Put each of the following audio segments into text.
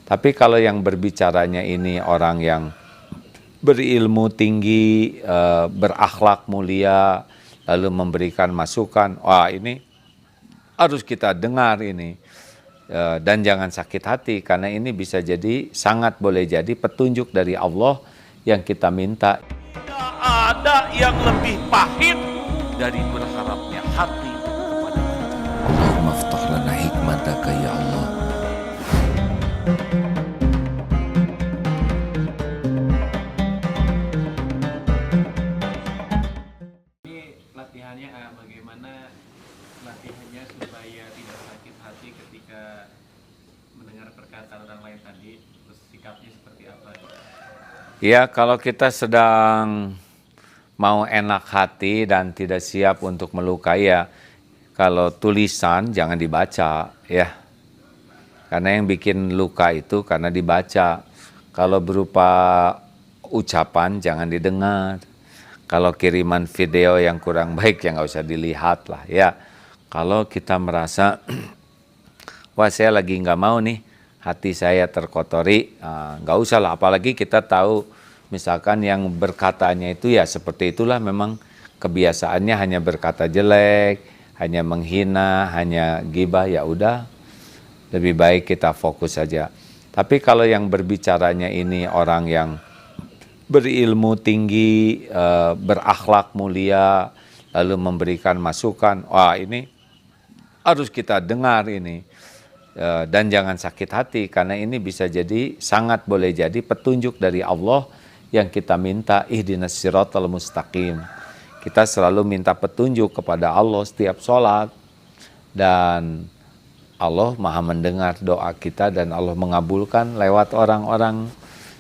Tapi kalau yang berbicaranya ini orang yang berilmu tinggi, berakhlak mulia, lalu memberikan masukan, wah ini harus kita dengar ini. Dan jangan sakit hati, karena ini bisa jadi, sangat boleh jadi petunjuk dari Allah yang kita minta. Tidak ada yang lebih pahit dari berharapnya hati kepada Allah. Allahumma aftah lana hikmataka ya Allah. Ini latihannya bagaimana latihannya supaya tidak sakit hati ketika mendengar perkataan orang lain tadi, terus sikapnya seperti apa? Ya, kalau kita sedang mau enak hati dan tidak siap untuk melukai, ya kalau tulisan jangan dibaca, ya. Karena yang bikin luka itu karena dibaca. Kalau berupa ucapan jangan didengar. Kalau kiriman video yang kurang baik ya nggak usah dilihat lah, ya. Kalau kita merasa, wah saya lagi nggak mau nih, hati saya terkotori, nggak usah lah. Apalagi kita tahu misalkan yang berkatanya itu ya seperti itulah, memang kebiasaannya hanya berkata jelek, hanya menghina, hanya gibah, ya udah lebih baik kita fokus saja. Tapi kalau yang berbicaranya ini orang yang berilmu tinggi, berakhlak mulia, lalu memberikan masukan, wah ini harus kita dengar ini. Dan jangan sakit hati, karena ini bisa jadi, sangat boleh jadi petunjuk dari Allah yang kita minta. Ihdinas siratal mustaqim. Kita selalu minta petunjuk kepada Allah setiap sholat, dan Allah maha mendengar doa kita, dan Allah mengabulkan lewat orang-orang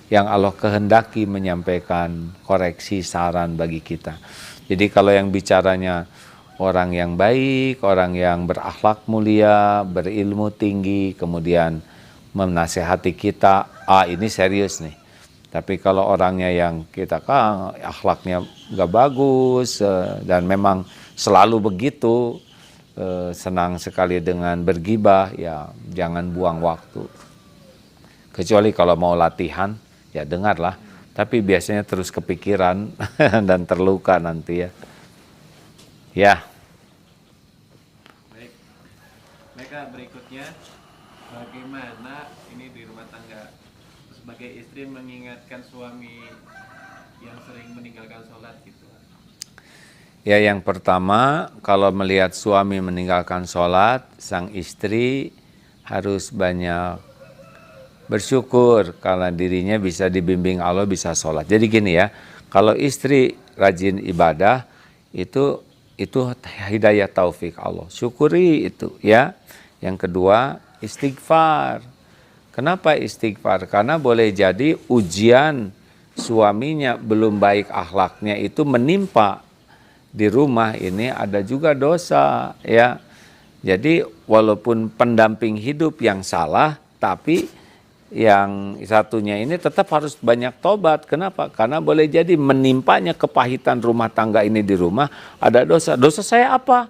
yang Allah kehendaki menyampaikan koreksi, saran bagi kita. Jadi kalau yang bicaranya orang yang baik, orang yang berakhlak mulia, berilmu tinggi, kemudian menasehati kita, ini serius nih. Tapi kalau orangnya yang kita akhlaknya nggak bagus, dan memang selalu begitu, senang sekali dengan bergibah, ya jangan buang waktu. Kecuali kalau mau latihan, ya dengarlah. Tapi biasanya terus kepikiran dan terluka nanti, ya. Ya. Baik, mereka berikutnya, bagaimana ini di rumah tangga sebagai istri mengingatkan suami yang sering meninggalkan sholat gitu? Ya, yang pertama, kalau melihat suami meninggalkan sholat, sang istri harus banyak bersyukur karena dirinya bisa dibimbing Allah, bisa sholat. Jadi gini ya, kalau istri rajin ibadah, itu hidayah taufik Allah. Syukuri itu, ya. Yang kedua, istighfar. Kenapa istighfar? Karena boleh jadi ujian suaminya belum baik akhlaknya itu menimpa di rumah ini, ada juga dosa, ya. Jadi walaupun pendamping hidup yang salah, tapi yang satunya ini tetap harus banyak tobat. Kenapa? Karena boleh jadi menimpanya kepahitan rumah tangga ini di rumah, ada dosa. Dosa saya apa?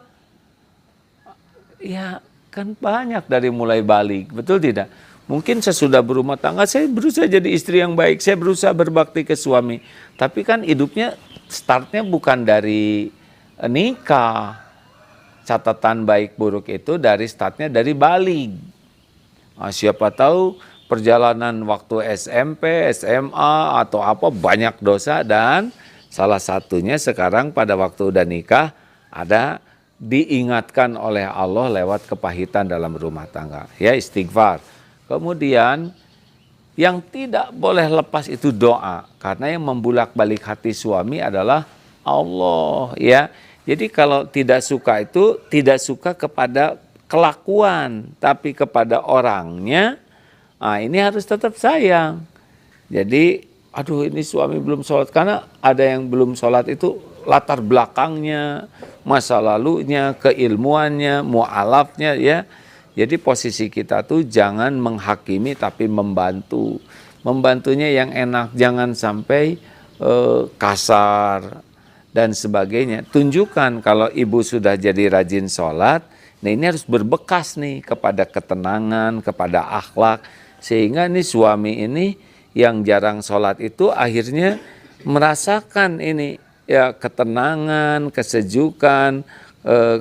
Ya kan banyak, dari mulai balik, betul tidak? Mungkin sesudah berumah tangga, saya berusaha jadi istri yang baik, saya berusaha berbakti ke suami. Tapi kan hidupnya startnya bukan dari nikah. Catatan baik buruk itu dari startnya dari balik. Siapa tahu perjalanan waktu SMP, SMA atau apa banyak dosa, dan salah satunya sekarang pada waktu udah nikah ada diingatkan oleh Allah lewat kepahitan dalam rumah tangga. Ya, istighfar. Kemudian yang tidak boleh lepas itu doa, karena yang membulak-balik hati suami adalah Allah, ya. Jadi kalau tidak suka itu tidak suka kepada kelakuan, tapi kepada orangnya. Ini harus tetap sayang. Jadi, aduh ini suami belum sholat, karena ada yang belum sholat itu latar belakangnya, masa lalunya, keilmuannya, mu'alafnya, ya. Jadi posisi kita tuh jangan menghakimi tapi membantu. Membantunya yang enak, jangan sampai kasar dan sebagainya. Tunjukkan kalau ibu sudah jadi rajin sholat, nah ini harus berbekas nih kepada ketenangan, kepada akhlak. Sehingga nih suami ini yang jarang sholat itu akhirnya merasakan ini ya ketenangan, kesejukan,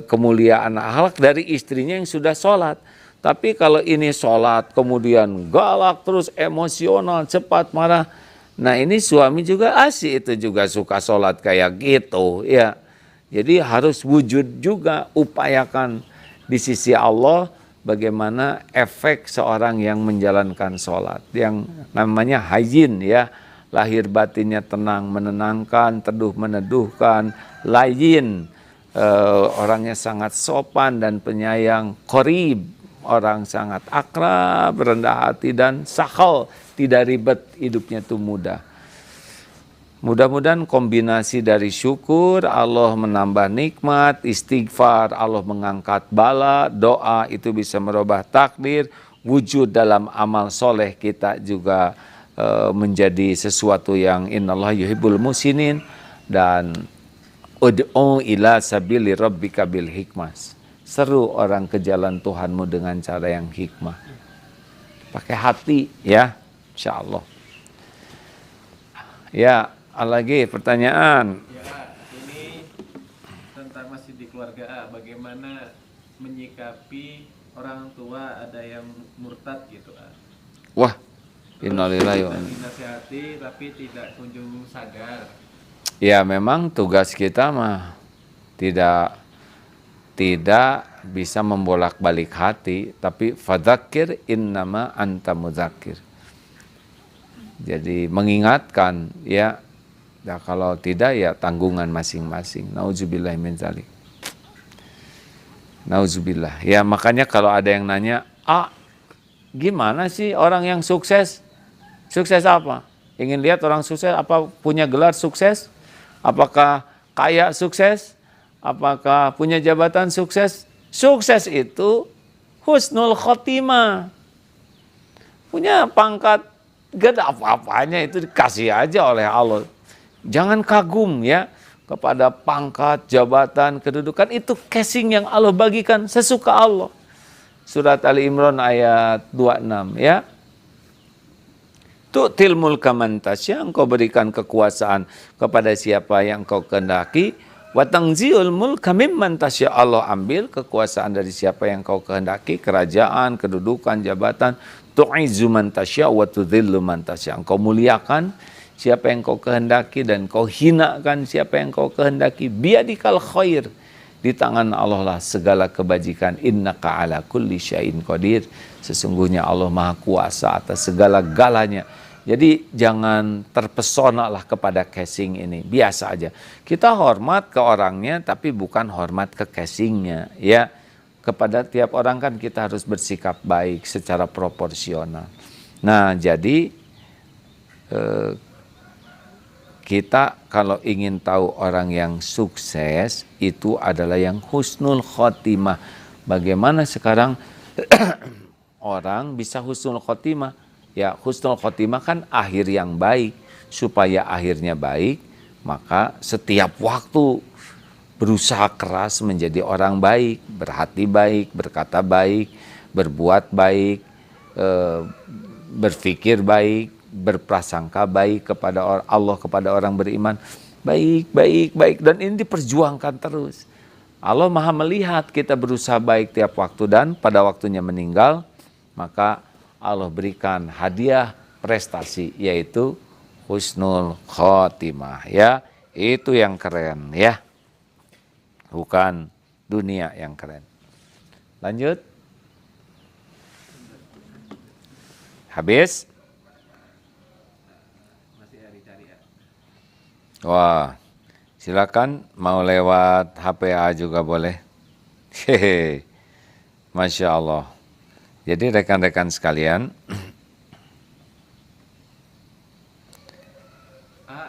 kemuliaan akhlak dari istrinya yang sudah sholat. Tapi kalau ini sholat kemudian galak terus, emosional, cepat marah, nah ini suami juga asik itu juga suka sholat kayak gitu ya. Jadi harus wujud juga, upayakan di sisi Allah bagaimana efek seorang yang menjalankan sholat yang namanya hayyin ya, lahir batinnya tenang, menenangkan, teduh meneduhkan, layyin, orangnya sangat sopan dan penyayang, qorib, orang sangat akrab, rendah hati dan sakhal, tidak ribet, hidupnya itu mudah. Mudah-mudahan kombinasi dari syukur, Allah menambah nikmat, istighfar, Allah mengangkat bala, doa itu bisa merubah takdir, wujud dalam amal soleh kita juga menjadi sesuatu yang innallaha yuhibbul musinin, dan ud'u ila sabili rabbika bil hikmah. Seru orang ke jalan Tuhanmu dengan cara yang hikmah. Pakai hati ya, insyaallah. Ya, lagi pertanyaan. Ya, ini tentang masih di keluarga A, bagaimana menyikapi orang tua ada yang murtad gitu A. Wah, innalillahi wa inna. Dinasihati tapi tidak kunjung sadar. Ya memang tugas kita mah tidak bisa membolak-balik hati, tapi fadzakir innama anta mudzakir. Jadi mengingatkan ya. Nah, kalau tidak ya tanggungan masing-masing. Nauzubillah min dzalik. Nauzubillah. Ya makanya kalau ada yang nanya, gimana sih orang yang sukses? Sukses apa? Ingin lihat orang sukses apa? Punya gelar sukses? Apakah kaya sukses? Apakah punya jabatan sukses? Sukses itu husnul khotimah. Punya pangkat, gak ada apa-apanya, itu dikasih aja oleh Allah. Jangan kagum ya kepada pangkat, jabatan, kedudukan, itu casing yang Allah bagikan sesuka Allah. Surat Ali Imran ayat 26 ya. Tu'til mulka man tasya, engkau berikan kekuasaan kepada siapa yang engkau kehendaki. Wa tanzi'ul mulka mimman tasya, Allah ambil kekuasaan dari siapa yang engkau kehendaki, kerajaan, kedudukan, jabatan. Tu'izzu man tasya wa tudhillu man tasya, engkau muliakan siapa yang engkau kehendaki dan engkau hinakan siapa yang engkau kehendaki. Biadikal khair, di tangan Allah lah segala kebajikan. Innaka ala kulli syai'in qadir, sesungguhnya Allah maha kuasa atas segala galanya. Jadi jangan terpesona lah kepada casing ini, biasa aja. Kita hormat ke orangnya tapi bukan hormat ke casingnya ya. Kepada tiap orang kan kita harus bersikap baik secara proporsional. Nah jadi kita kalau ingin tahu orang yang sukses itu adalah yang husnul khotimah. Bagaimana sekarang orang bisa husnul khotimah? Ya husnul khotimah kan akhir yang baik. Supaya akhirnya baik, maka setiap waktu berusaha keras menjadi orang baik, berhati baik, berkata baik, berbuat baik, berpikir baik, berprasangka baik kepada Allah, kepada orang beriman. Baik, baik, baik. Dan ini diperjuangkan terus. Allah maha melihat kita berusaha baik tiap waktu, dan pada waktunya meninggal, maka Allah berikan hadiah prestasi, yaitu husnul khotimah ya. Itu yang keren ya. Bukan dunia yang keren. Lanjut. Habis? Masih cari ya. Wah, silakan mau lewat HPA juga boleh. Hehe. Masya Allah. Jadi rekan-rekan sekalian,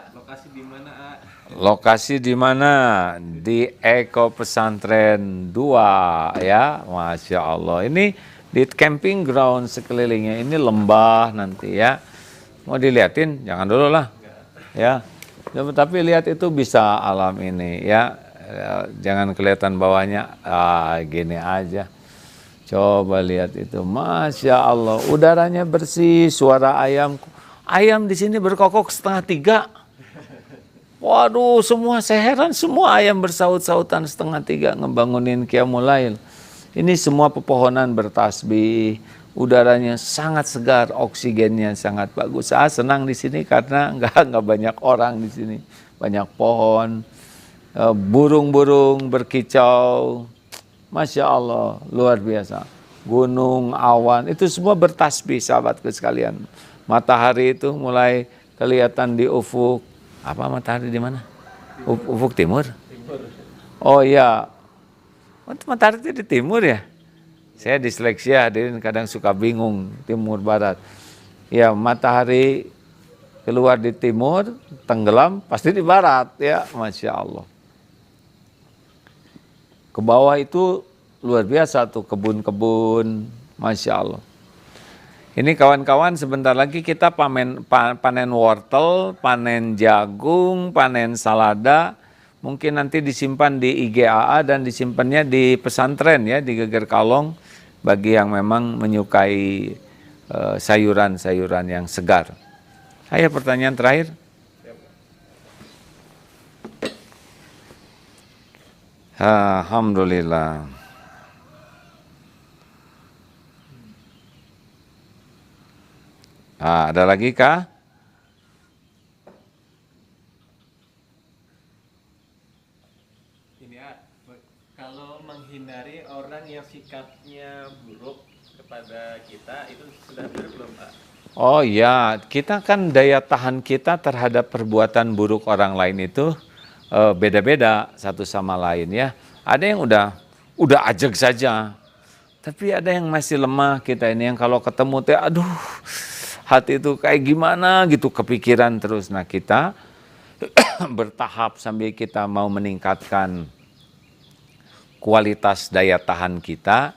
lokasi di mana A? lokasi di mana? Di Eko Pesantren 2 ya, Masya Allah. Ini di camping ground sekelilingnya, ini lembah nanti ya. Mau dilihatin? Jangan dulu lah ya. Tapi lihat itu bisa alam ini ya. Jangan kelihatan bawahnya, gini aja. Coba lihat itu, Masya Allah, udaranya bersih, suara ayam. Ayam di sini berkokok 2:30. Waduh, saya heran semua ayam bersaut-sautan 2:30 ngebangunin Qiyamul Lail. Ini semua pepohonan bertasbih, udaranya sangat segar, oksigennya sangat bagus. Saya senang di sini karena nggak banyak orang di sini, banyak pohon, burung-burung berkicau. Masya Allah, luar biasa. Gunung, awan, itu semua bertasbih sahabatku sekalian. Matahari itu mulai kelihatan di ufuk. Apa matahari di mana? Ufuk timur? Oh iya. Oh, matahari itu di timur ya? Saya disleksia, hadirin kadang suka bingung timur barat. Ya, matahari keluar di timur, tenggelam pasti di barat ya, Masya Allah. Ke bawah itu luar biasa tuh kebun-kebun, Masya Allah. Ini kawan-kawan sebentar lagi kita panen wortel, panen jagung, panen salada. Mungkin nanti disimpan di IGAA dan disimpannya di pesantren ya, di Geger Kalong. Bagi yang memang menyukai sayuran-sayuran yang segar. Saya pertanyaan terakhir. Alhamdulillah. Ada lagi kah? Ini ya, kalau menghindari orang yang sikapnya buruk kepada kita itu sudah benar belum Pak? Oh ya, kita kan daya tahan kita terhadap perbuatan buruk orang lain itu beda-beda satu sama lain ya. Ada yang udah ajak saja, tapi ada yang masih lemah kita ini yang kalau ketemu teh, aduh, hati itu kayak gimana gitu kepikiran terus. Nah kita bertahap sambil kita mau meningkatkan kualitas daya tahan kita.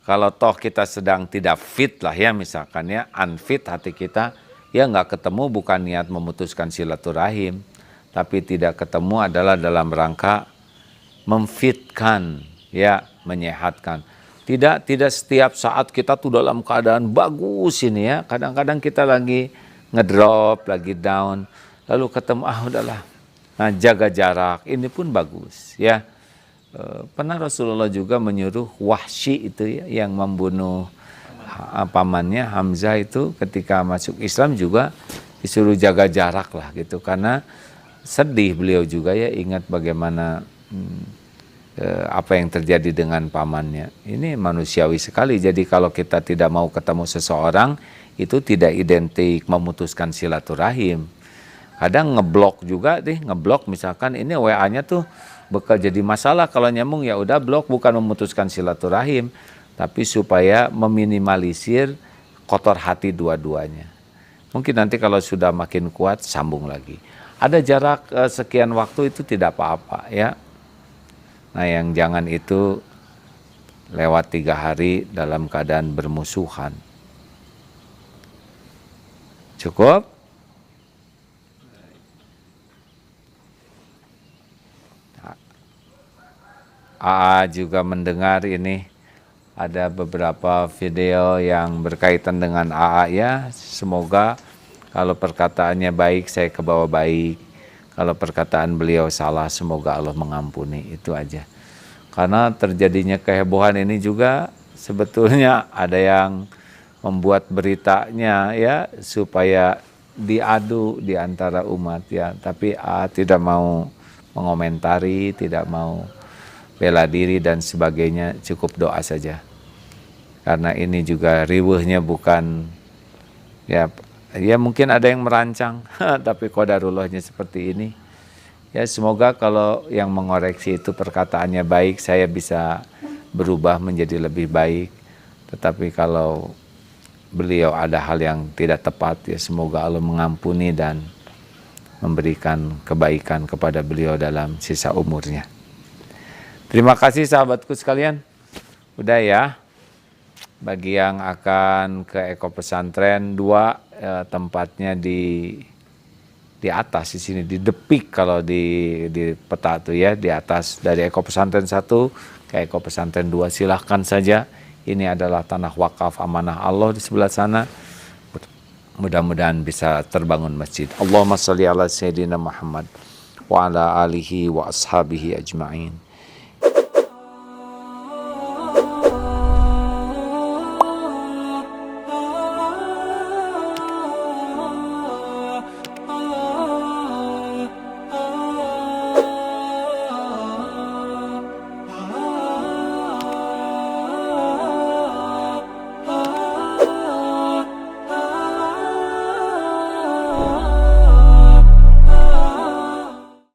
Kalau toh kita sedang tidak fit lah ya misalkan ya, unfit hati kita, ya nggak ketemu bukan niat memutuskan silaturahim. Tapi tidak ketemu adalah dalam rangka memfitkan, ya, menyehatkan. Tidak setiap saat kita tuh dalam keadaan bagus ini ya. Kadang-kadang kita lagi ngedrop, lagi down, lalu ketemu udahlah. Nah, jaga jarak, ini pun bagus ya. Pernah Rasulullah juga menyuruh Wahsy itu ya, yang membunuh pamannya Hamzah itu ketika masuk Islam juga disuruh jaga jarak lah gitu, karena sedih beliau juga ya, ingat bagaimana apa yang terjadi dengan pamannya. Ini manusiawi sekali. Jadi kalau kita tidak mau ketemu seseorang, itu tidak identik memutuskan silaturahim. Kadang ngeblok juga ngeblok misalkan ini WA-nya tuh bakal jadi masalah kalau nyambung, ya udah blok, bukan memutuskan silaturahim, tapi supaya meminimalisir kotor hati dua-duanya. Mungkin nanti kalau sudah makin kuat sambung lagi. Ada jarak sekian waktu itu tidak apa-apa ya. Nah yang jangan itu lewat 3 hari dalam keadaan bermusuhan. Cukup? AA juga mendengar ini ada beberapa video yang berkaitan dengan AA ya. Semoga kalau perkataannya baik, saya kebawa baik. Kalau perkataan beliau salah, semoga Allah mengampuni. Itu aja. Karena terjadinya kehebohan ini juga sebetulnya ada yang membuat beritanya ya supaya diadu di antara umat ya. Tapi tidak mau mengomentari, tidak mau bela diri dan sebagainya, cukup doa saja. Karena ini juga riweuhnya bukan ya mungkin ada yang merancang, tapi qadarullahnya seperti ini. Ya semoga kalau yang mengoreksi itu perkataannya baik, saya bisa berubah menjadi lebih baik. Tetapi kalau beliau ada hal yang tidak tepat, ya semoga Allah mengampuni dan memberikan kebaikan kepada beliau dalam sisa umurnya. Terima kasih sahabatku sekalian. Udah ya. Bagi yang akan ke Eko Pesantren 2, tempatnya di atas di sini, di Depik kalau di peta tuh ya, di atas dari Eko Pesantren 1 ke Eko Pesantren 2, silahkan saja. Ini adalah tanah wakaf amanah Allah di sebelah sana. Mudah-mudahan bisa terbangun masjid. Allahumma sholli ala Sayyidina Muhammad wa ala alihi wa ashabihi ajma'in.